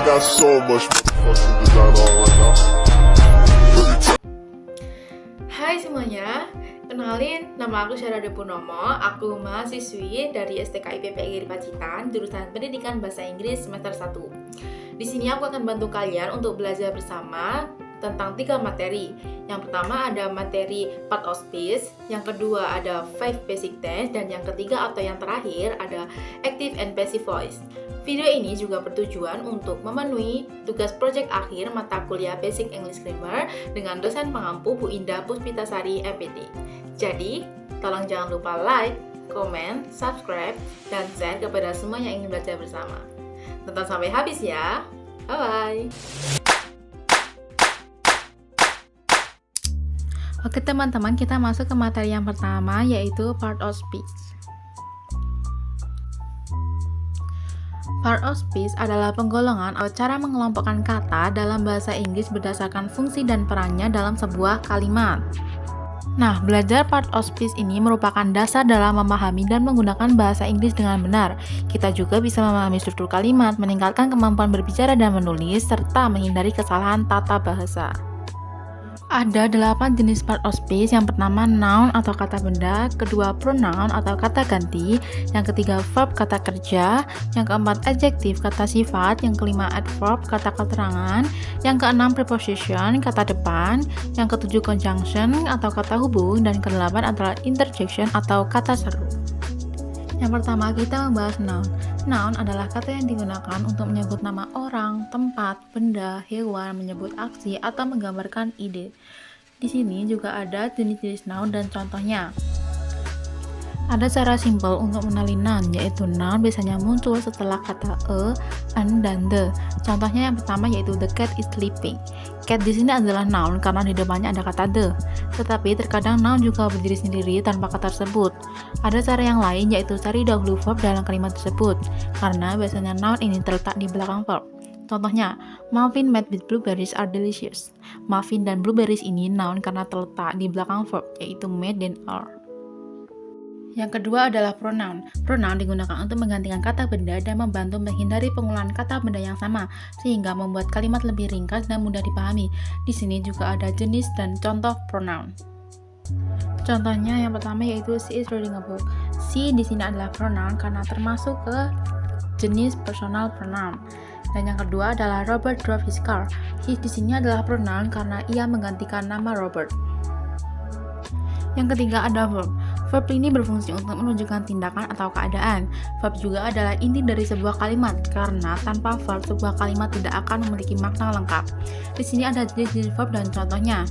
got so much fucking design on right now. Hai semuanya, kenalin nama aku Syarade Purnomo. Aku mahasiswi dari STKIP PGRI Pacitan, jurusan Pendidikan Bahasa Inggris semester 1. Di sini aku akan bantu kalian untuk belajar bersama tentang 3 materi. Yang pertama ada materi part of speech, yang kedua ada 5 basic tense, dan yang ketiga atau yang terakhir ada active and passive voice. Video ini juga bertujuan untuk memenuhi tugas proyek akhir mata kuliah Basic English Grammar dengan dosen pengampu Bu Indah Puspitasari MPT. Jadi, tolong jangan lupa like, comment, subscribe, dan share kepada semua yang ingin belajar bersama. Tonton sampai habis ya. Bye-bye. Oke teman-teman, kita masuk ke materi yang pertama, yaitu part of speech. Part of speech adalah penggolongan atau cara mengelompokkan kata dalam bahasa Inggris berdasarkan fungsi dan perannya dalam sebuah kalimat. Nah, belajar part of speech ini merupakan dasar dalam memahami dan menggunakan bahasa Inggris dengan benar. Kita juga bisa memahami struktur kalimat, meningkatkan kemampuan berbicara dan menulis, serta menghindari kesalahan tata bahasa. Ada 8 jenis part of speech. Yang pertama noun atau kata benda, kedua pronoun atau kata ganti, yang ketiga verb kata kerja, yang keempat adjective kata sifat, yang kelima adverb kata keterangan, yang keenam preposition kata depan, yang ketujuh conjunction atau kata hubung, dan kedelapan adalah interjection atau kata seru. Yang pertama kita membahas noun. Noun adalah kata yang digunakan untuk menyebut nama orang, tempat, benda, hewan, menyebut aksi, atau menggambarkan ide. Di sini juga ada jenis-jenis noun dan contohnya. Ada cara simpel untuk mengenali noun, yaitu noun biasanya muncul setelah kata a, an, dan the. Contohnya yang pertama yaitu the cat is sleeping. Cat di sini adalah noun karena di depannya ada kata the. Tetapi terkadang noun juga berdiri sendiri tanpa kata tersebut. Ada cara yang lain yaitu cari dahulu verb dalam kalimat tersebut, karena biasanya noun ini terletak di belakang verb. Contohnya, muffin made with blueberries are delicious. Muffin dan blueberries ini noun karena terletak di belakang verb, yaitu made dan are. Yang kedua adalah pronoun. Pronoun digunakan untuk menggantikan kata benda dan membantu menghindari pengulangan kata benda yang sama, sehingga membuat kalimat lebih ringkas dan mudah dipahami. Di sini juga ada jenis dan contoh pronoun. Contohnya yang pertama yaitu she is reading a book. She di sini adalah pronoun karena termasuk ke jenis personal pronoun. Dan yang kedua adalah Robert drove his car. His di sini adalah pronoun karena ia menggantikan nama Robert. Yang ketiga ada verb. Verb ini berfungsi untuk menunjukkan tindakan atau keadaan. Verb juga adalah inti dari sebuah kalimat, karena tanpa verb sebuah kalimat tidak akan memiliki makna lengkap. Di sini ada jenis-jenis verb dan contohnya.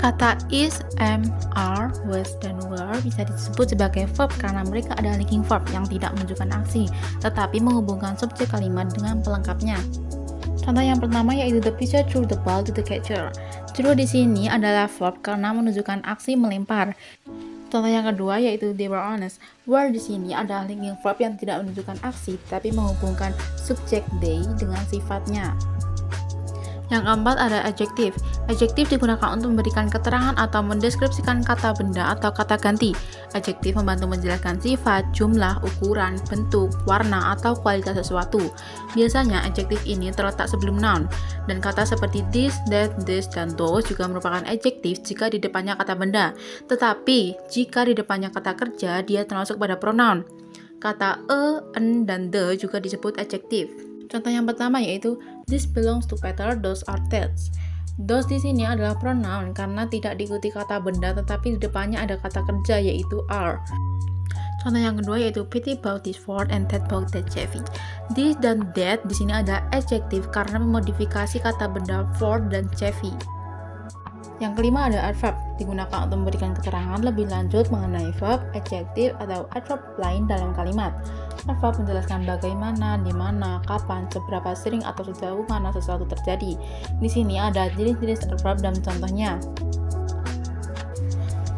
Kata is, am, are, was, dan were bisa disebut sebagai verb karena mereka adalah linking verb yang tidak menunjukkan aksi, tetapi menghubungkan subjek kalimat dengan pelengkapnya. Contoh yang pertama yaitu the pitcher threw the ball to the catcher. Throw di sini adalah verb karena menunjukkan aksi melempar. Contoh yang kedua yaitu they were honest. Were di sini adalah linking verb yang tidak menunjukkan aksi, tapi menghubungkan subjek they dengan sifatnya. Yang keempat ada adjective. Adjective digunakan untuk memberikan keterangan atau mendeskripsikan kata benda atau kata ganti. Adjective membantu menjelaskan sifat, jumlah, ukuran, bentuk, warna, atau kualitas sesuatu. Biasanya adjective ini terletak sebelum noun, dan kata seperti this, that, this, dan those juga merupakan adjective jika di depannya kata benda. Tetapi, jika di depannya kata kerja, dia termasuk pada pronoun. Kata a, an, dan the juga disebut adjective. Contoh yang pertama yaitu this belongs to Peter, those are theirs. Those di sini adalah pronoun karena tidak diikuti kata benda tetapi di depannya ada kata kerja yaitu are. Contoh yang kedua yaitu Petty bought this Ford and Ted bought that Chevy. This dan that di sini ada adjective karena memodifikasi kata benda Ford dan Chevy. Yang kelima ada adverb, digunakan untuk memberikan keterangan lebih lanjut mengenai verb, adjective, atau adverb lain dalam kalimat. Adverb menjelaskan bagaimana, di mana, kapan, seberapa sering, atau sejauh mana sesuatu terjadi. Di sini ada jenis-jenis adverb dan contohnya.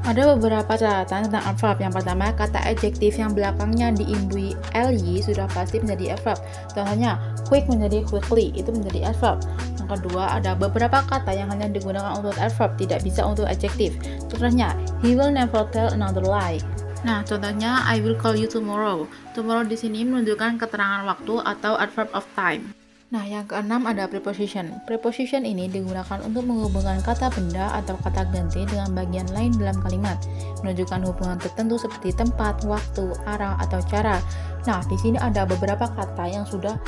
Ada beberapa catatan tentang adverb. Yang pertama, kata adjektif yang belakangnya diimbui ly sudah pasti menjadi adverb. Contohnya, quick menjadi quickly, itu menjadi adverb. Yang kedua, ada beberapa kata yang hanya digunakan untuk adverb, tidak bisa untuk adjektif. Contohnya, he will never tell another lie. Nah, contohnya, I will call you tomorrow. Tomorrow di sini menunjukkan keterangan waktu atau adverb of time. Nah, yang keenam ada preposition. Preposition ini digunakan untuk menghubungkan kata benda atau kata ganti dengan bagian lain dalam kalimat, menunjukkan hubungan tertentu seperti tempat, waktu, arah, atau cara. Nah, di sini ada beberapa kata yang sudah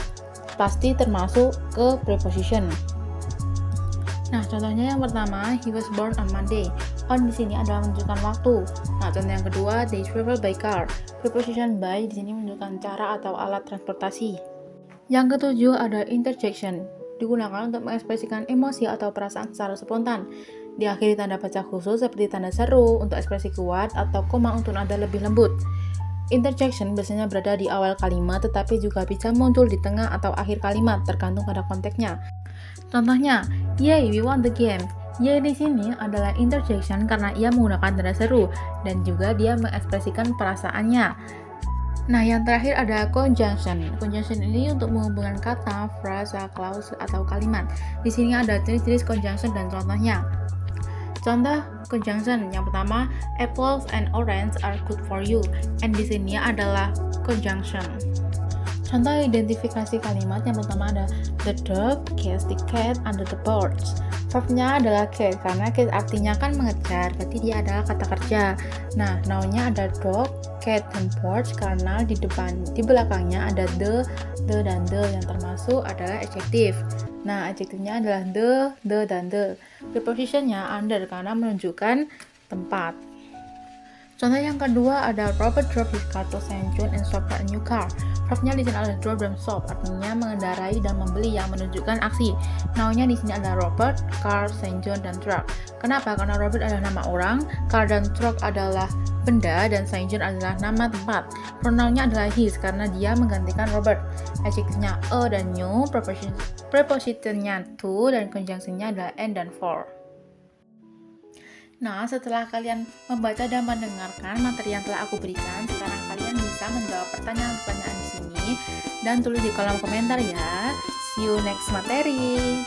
pasti termasuk ke preposition. Nah, contohnya yang pertama, he was born on Monday. On di sini adalah menunjukkan waktu. Nah, contoh yang kedua, they travel by car. Preposition by di sini menunjukkan cara atau alat transportasi. Yang ketujuh ada interjection, digunakan untuk mengekspresikan emosi atau perasaan secara spontan. Diakhiri tanda baca khusus seperti tanda seru untuk ekspresi kuat atau koma untuk nada lebih lembut. Interjection biasanya berada di awal kalimat tetapi juga bisa muncul di tengah atau akhir kalimat tergantung pada konteksnya. Contohnya, yay we won the game. Yay di sini adalah interjection karena ia menggunakan tanda seru dan juga dia mengekspresikan perasaannya. Nah, yang terakhir ada conjunction. Conjunction ini untuk menghubungkan kata, frasa, clause, atau kalimat. Di sini ada jenis-jenis conjunction dan contohnya. Contoh conjunction yang pertama, apples and orange are good for you. And di sini adalah conjunction. Contoh identifikasi kalimat yang pertama ada the dog chased the cat under the porch. Verbnya adalah chase karena chase artinya kan mengejar, berarti dia adalah kata kerja. Nah, noun-nya ada dog, cat, dan porch karena di belakangnya ada the dan the yang termasuk adalah adjektif. Nah, adjektifnya adalah the, dan the. Prepositionnya under karena menunjukkan tempat. Contoh yang kedua ada Robert drove his car to St. John and shopped for a new car. Verbnya di sini adalah drove dan shop, artinya mengendarai dan membeli yang menunjukkan aksi. Noun-nya di sini adalah Robert, car, St. John, dan truck. Kenapa? Karena Robert adalah nama orang, car dan truck adalah benda, dan St. John adalah nama tempat. Pronoun-nya adalah his karena dia menggantikan Robert. Adjektifnya a dan new, prepositionnya to, dan conjunction-nya adalah and dan for. Nah, setelah kalian membaca dan mendengarkan materi yang telah aku berikan, sekarang kalian bisa menjawab pertanyaan-pertanyaan di sini dan tulis di kolom komentar ya. See you next materi.